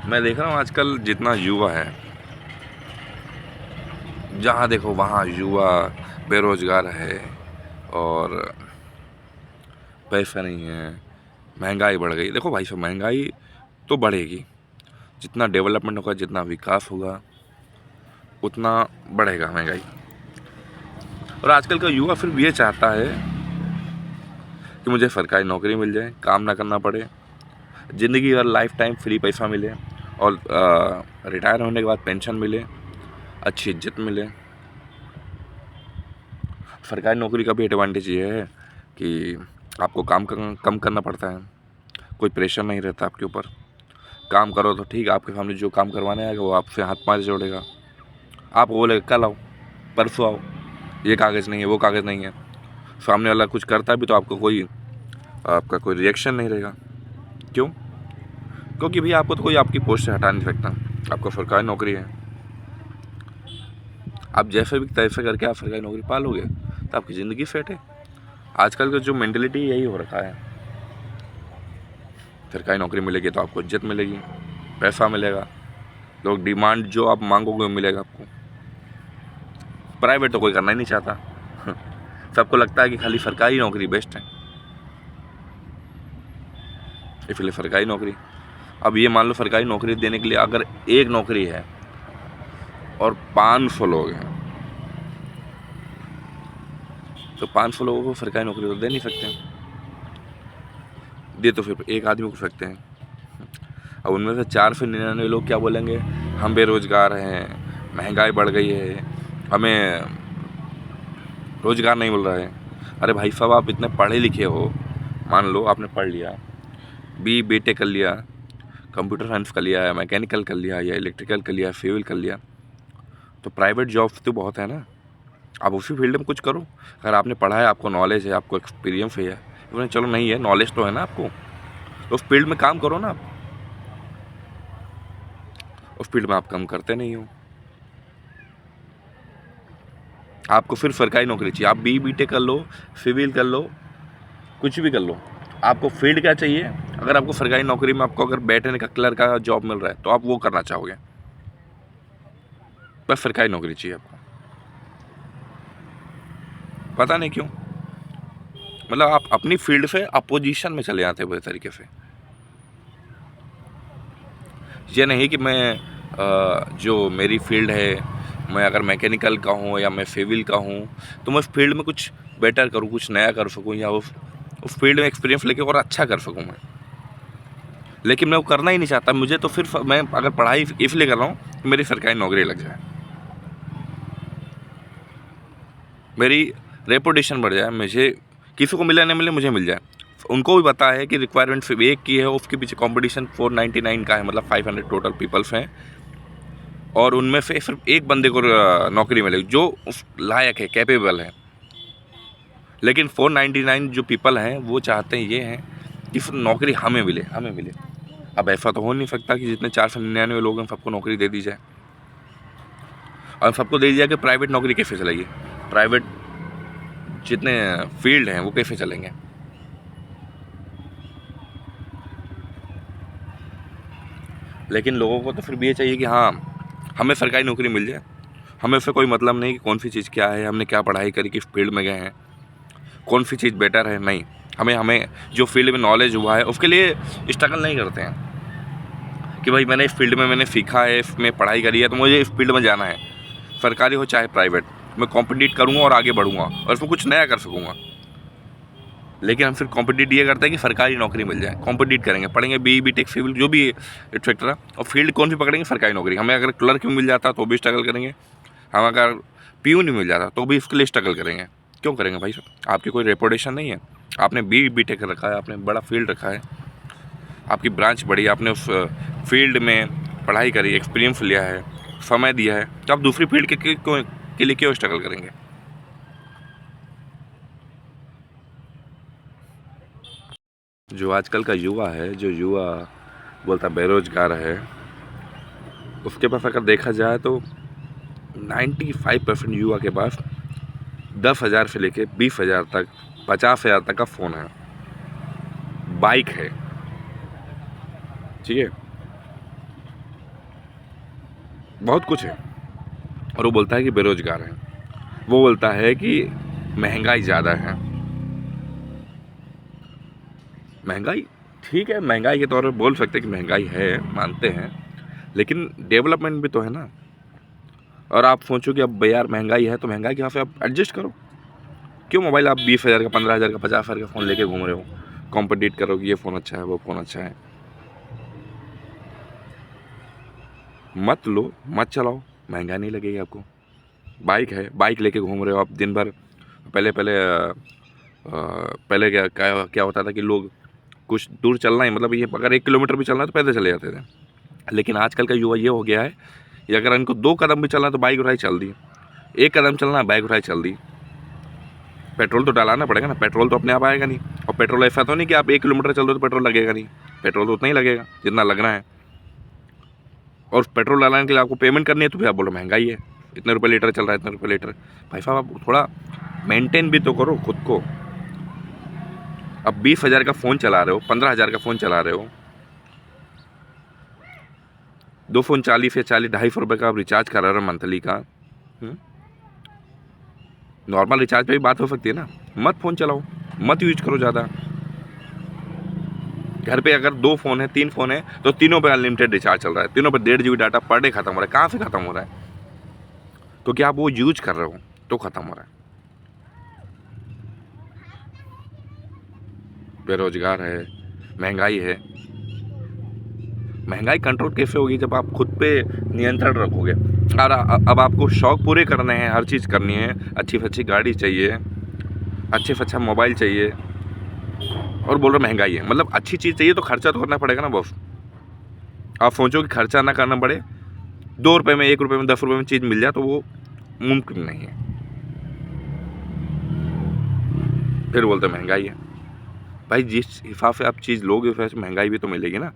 मैं देख रहा हूँ आजकल जितना युवा है, जहाँ देखो वहाँ युवा बेरोजगार है और पैसा नहीं है, महंगाई बढ़ गई। देखो भाई साहब, महंगाई तो बढ़ेगी, जितना डेवलपमेंट होगा, जितना विकास होगा, उतना बढ़ेगा महंगाई। और आजकल का युवा फिर भी ये चाहता है कि मुझे सरकारी नौकरी मिल जाए, काम ना करना पड़े, ज़िंदगी भर लाइफ टाइम फ्री पैसा मिले और रिटायर होने के बाद पेंशन मिले, अच्छी इज्जत मिले। सरकारी नौकरी का भी एडवांटेज ये है कि आपको काम कम करना पड़ता है, कोई प्रेशर नहीं रहता आपके ऊपर। काम करो तो ठीक है, आपके सामने जो काम करवाने आएगा वो आपसे हाथ पाँव जोड़ेगा, आपको बोलेगा कल आओ, परसों आओ, ये कागज़ नहीं है, वो कागज़ नहीं है। सामने वाला कुछ करता भी तो आपका कोई रिएक्शन नहीं रहेगा। क्यों? क्योंकि भैया आपको तो कोई आपकी पोस्ट से हटा नहीं सकता, आपको सरकारी नौकरी है। आप जैसे भी तैसे करके आप सरकारी नौकरी पालोगे तो आपकी ज़िंदगी सेट है। आजकल का जो मेंटलिटी यही हो रखा है, सरकारी नौकरी मिलेगी तो आपको इज्जत मिलेगी, पैसा मिलेगा, लोग डिमांड जो आप मांगोगे मिलेगा आपको। प्राइवेट तो कोई करना ही नहीं चाहता सबको लगता है कि खाली सरकारी नौकरी बेस्ट है, इसलिए सरकारी नौकरी। अब ये मान लो सरकारी नौकरी देने के लिए अगर एक नौकरी है और 500 लोग हैं, तो 500 लोगों को सरकारी नौकरी तो दे नहीं सकते, दे तो फिर एक आदमी को सकते हैं। अब उनमें से 499 लोग क्या बोलेंगे, हम बेरोजगार हैं, महंगाई बढ़ गई है, हमें रोजगार नहीं मिल रहा है। अरे भाई साहब, आप इतने पढ़े लिखे हो, मान लो आपने पढ़ लिया, बीटेक कर लिया, कंप्यूटर साइंस कर लिया, या मैकेनिकल कर लिया, या इलेक्ट्रिकल कर लिया, सिविल कर लिया, तो प्राइवेट जॉब्स तो बहुत है ना, आप उसी फील्ड में कुछ करो। अगर आपने पढ़ा है, आपको नॉलेज है, आपको एक्सपीरियंस है, तो चलो नहीं है, नॉलेज तो है ना आपको, तो उस फील्ड में काम करो ना। आप उस फील्ड में आप काम करते नहीं हो, आपको फिर सरकारी नौकरी चाहिए। आप बीटेक कर लो, सिविल कर लो, कुछ भी कर लो, आपको फील्ड क्या चाहिए? अगर आपको सरकारी नौकरी में आपको अगर बैठने का क्लर्क का जॉब मिल रहा है तो आप वो करना चाहोगे, बस सरकारी नौकरी चाहिए आपको। पता नहीं क्यों, मतलब आप अपनी फील्ड से अपोजिशन में चले जाते हैं बुरे तरीके से। ये नहीं कि मैं जो मेरी फील्ड है, मैं अगर मैकेनिकल का हूँ या मैं सिविल का हूँ, तो मैं उस फील्ड में कुछ बेटर करूँ, कुछ नया कर सकूँ, या उस फील्ड में एक्सपीरियंस लेके और अच्छा कर सकूँ मैं। लेकिन मैं वो करना ही नहीं चाहता। मुझे तो फिर मैं अगर पढ़ाई इसलिए कर रहा हूँ कि मेरी सरकारी नौकरी लग जाए, मेरी रेपुटेशन बढ़ जाए, मुझे किसी को मिले नहीं मिले मुझे मिल जाए। उनको भी पता है कि रिक्वायरमेंट सिर्फ एक की है, उसके पीछे कंपटीशन 499 का है, मतलब 500 टोटल पीपल्स हैं, और उनमें से सिर्फ एक बंदे को नौकरी मिलेगी जो उस लायक है, कैपेबल है। लेकिन 499 जो पीपल हैं वो चाहते हैं, ये हैं कि फिर नौकरी हमें मिले, हमें मिले। अब ऐसा तो हो नहीं सकता कि जितने 499 लोग हैं सबको नौकरी दे दी जाए, और सबको दे दी जाए कि प्राइवेट नौकरी कैसे चलेगी, प्राइवेट जितने फील्ड हैं वो कैसे चलेंगे। लेकिन लोगों को तो फिर भी ये चाहिए कि हाँ, हमें सरकारी नौकरी मिल जाए, हमें उससे कोई मतलब नहीं कि कौन सी चीज़ क्या है, हमने क्या पढ़ाई करी, किस फील्ड में गए हैं, कौन सी चीज़ बेटर है। नहीं, हमें जो फील्ड में नॉलेज हुआ है उसके लिए स्ट्रगल नहीं करते हैं कि भाई मैंने इस फील्ड में मैंने सीखा है, इसमें पढ़ाई करी है, तो मुझे इस फील्ड में जाना है, सरकारी हो चाहे प्राइवेट, मैं कॉम्पिटिट करूँगा और आगे बढ़ूँगा और इसमें कुछ नया कर सकूँगा। लेकिन हम सिर्फ कॉम्पिटिट ये करते हैं कि सरकारी नौकरी मिल जाए, कॉम्पिटिट करेंगे, पढ़ेंगे बीटेक सिविल जो भी एटसेट्रा, और फील्ड कौन सी पकड़ेंगे, सरकारी नौकरी। हमें अगर क्लर्क मिल जाता तो भी स्ट्रगल करेंगे, हम अगर पीयू नहीं मिल जाता तो भी इसके लिए स्ट्रगल करेंगे। क्यों करेंगे भाई साहब? आपकी कोई रेपुटेशन नहीं है, आपने बीटेक रखा है, आपने बड़ा फील्ड रखा है, आपकी ब्रांच बढ़ी, आपने उस फील्ड में पढ़ाई करी, एक्सपीरियंस लिया है, समय दिया है, तो आप दूसरी फील्ड के लिए क्यों स्ट्रगल करेंगे? जो आजकल का युवा है, जो युवा बोलता बेरोजगार है, उसके पास अगर देखा जाए तो 95% युवा के पास 10,000 से लेके 20,000 तक, 50,000 तक का फ़ोन है, बाइक है, ठीक है, बहुत कुछ है। और वो बोलता है कि बेरोजगार हैं, वो बोलता है कि महंगाई ज़्यादा है। महंगाई ठीक है, महंगाई के तौर पे बोल सकते हैं कि महंगाई है, मानते हैं, लेकिन डेवलपमेंट भी तो है ना। और आप सोचो कि अब यार महंगाई है तो महंगाई के हिसाब से आप एडजस्ट करो। क्यों मोबाइल आप 20,000 का, 15,000 का, 50,000 का फ़ोन लेके घूम रहे हो, कॉम्पिटिट करो कि ये फ़ोन अच्छा है, वो फ़ोन अच्छा है। मत लो, मत चलाओ, महंगा नहीं लगेगी आपको। बाइक है, बाइक लेके घूम रहे हो आप दिन भर। पहले पहले पहले क्या क्या क्या होता था कि लोग कुछ दूर चलना है, मतलब ये अगर 1 किलोमीटर भी चलना है तो पैदल चले जाते थे। लेकिन आजकल का युवा ये हो गया है कि अगर इनको 2 कदम भी चलना है तो बाइक उठाई चल दी, 1 कदम चलना है बाइक उठाई चल दी। पेट्रोल तो डलाना पड़ेगा ना, पेट्रोल तो अपने आप आएगा नहीं। और पेट्रोल ऐसा तो नहीं कि आप 1 किलोमीटर चल दो तो पेट्रोल लगेगा नहीं, पेट्रोल तो उतना ही लगेगा जितना लगना है। और पेट्रोल डलाने के लिए आपको पेमेंट करनी है तो फिर आप बोलो महंगाई है, इतने रुपये लीटर चल रहा है, इतने रुपये लीटर। भाई साहब आप थोड़ा मेंटेन भी तो करो खुद को। अब 20,000 का फ़ोन चला रहे हो, 15,000 का फ़ोन चला रहे हो, 2 फ़ोन 40 या 250 रुपये का आप रिचार्ज करा रहे हो मंथली का। नॉर्मल रिचार्ज पे भी बात हो सकती है ना। मत फ़ोन चलाओ, मत यूज करो ज़्यादा। घर पे अगर 2 फ़ोन है, 3 फ़ोन है तो तीनों पे अनलिमिटेड रिचार्ज चल रहा है, तीनों पे 1.5 GB डाटा पर डे खत्म हो रहा है। कहाँ से खत्म हो रहा है? तो क्या आप वो यूज कर रहे हो तो खत्म हो रहा है। बेरोजगार है, महंगाई है। महंगाई कंट्रोल कैसे होगी? जब आप खुद पे नियंत्रण रखोगे। और अब आपको शौक पूरे करने हैं, हर चीज़ करनी है, अच्छी से अच्छी गाड़ी चाहिए, अच्छे से अच्छा मोबाइल चाहिए, और बोल रहे महंगाई है। मतलब अच्छी चीज़ चाहिए तो खर्चा तो करना पड़ेगा ना बॉस। आप सोचो कि खर्चा ना करना पड़े, 2 रुपये में, 1 रुपये में, 10 रुपये में चीज़ मिल जाए तो वो मुमकिन नहीं है। फिर बोलते महंगाई है। भाई जिस हिसाब से आप चीज़ लोगे उस हिसाब से महंगाई भी तो मिलेगी ना।